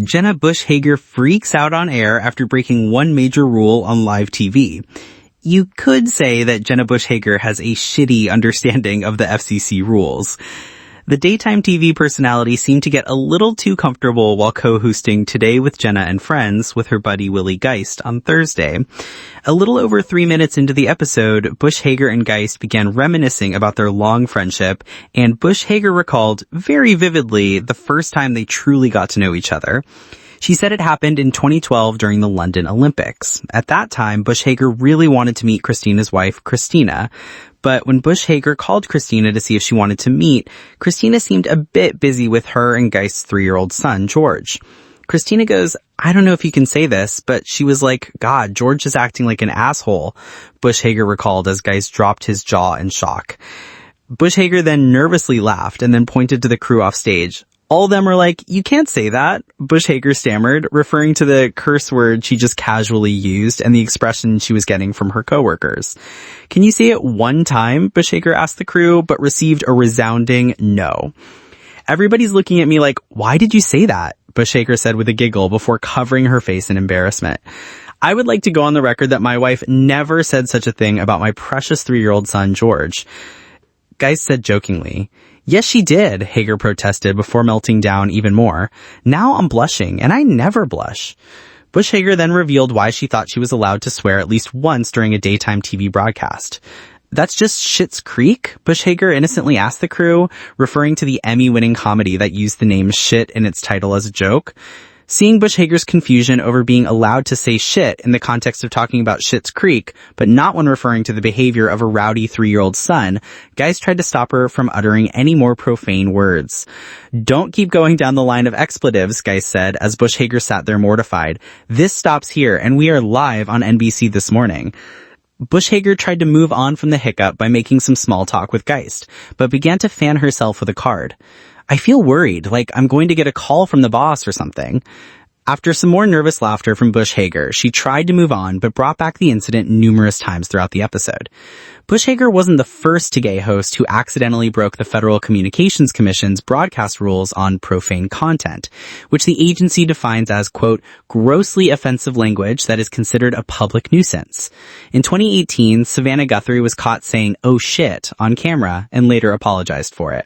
Jenna Bush Hager freaks out on air after breaking one major rule on live TV. You could say that Jenna Bush Hager has a shitty understanding of the FCC rules. The daytime TV personality seemed to get a little too comfortable while co-hosting Today with Jenna and Friends with her buddy Willie Geist on Thursday. A little over 3 minutes into the episode, Bush Hager and Geist began reminiscing about their long friendship, and Bush Hager recalled very vividly the first time they truly got to know each other. She said it happened in 2012 during the London Olympics. At that time, Bush Hager really wanted to meet Christina's wife, Christina. But when Bush Hager called Christina to see if she wanted to meet, Christina seemed a bit busy with her and Geist's 3-year-old son, George. Christina goes, "I don't know if you can say this, but she was like, God, George is acting like an asshole," Bush Hager recalled as Geist dropped his jaw in shock. Bush Hager then nervously laughed and then pointed to the crew off stage. All of them were like, "You can't say that," Bush Hager stammered, referring to the curse word she just casually used and the expression she was getting from her coworkers. "Can you say it one time?" Bush Hager asked the crew, but received a resounding no. "Everybody's looking at me like, why did you say that?" Bush Hager said with a giggle before covering her face in embarrassment. "I would like to go on the record that my wife never said such a thing about my precious 3-year-old son, George." Geist said jokingly. "Yes, she did," Hager protested before melting down even more. "Now I'm blushing, and I never blush." Bush Hager then revealed why she thought she was allowed to swear at least once during a daytime TV broadcast. "That's just Schitt's Creek?" Bush Hager innocently asked the crew, referring to the Emmy-winning comedy that used the name shit in its title as a joke. Seeing Bush Hager's confusion over being allowed to say shit in the context of talking about Schitt's Creek, but not when referring to the behavior of a rowdy 3-year-old son, Geist tried to stop her from uttering any more profane words. "Don't keep going down the line of expletives," Geist said, as Bush Hager sat there mortified. "This stops here, and we are live on NBC this morning." Bush Hager tried to move on from the hiccup by making some small talk with Geist, but began to fan herself with a card. "I feel worried, like I'm going to get a call from the boss or something." After some more nervous laughter from Bush Hager, she tried to move on, but brought back the incident numerous times throughout the episode. Bush Hager wasn't the first gay host who accidentally broke the Federal Communications Commission's broadcast rules on profane content, which the agency defines as, quote, grossly offensive language that is considered a public nuisance. In 2018, Savannah Guthrie was caught saying, "oh shit," on camera and later apologized for it.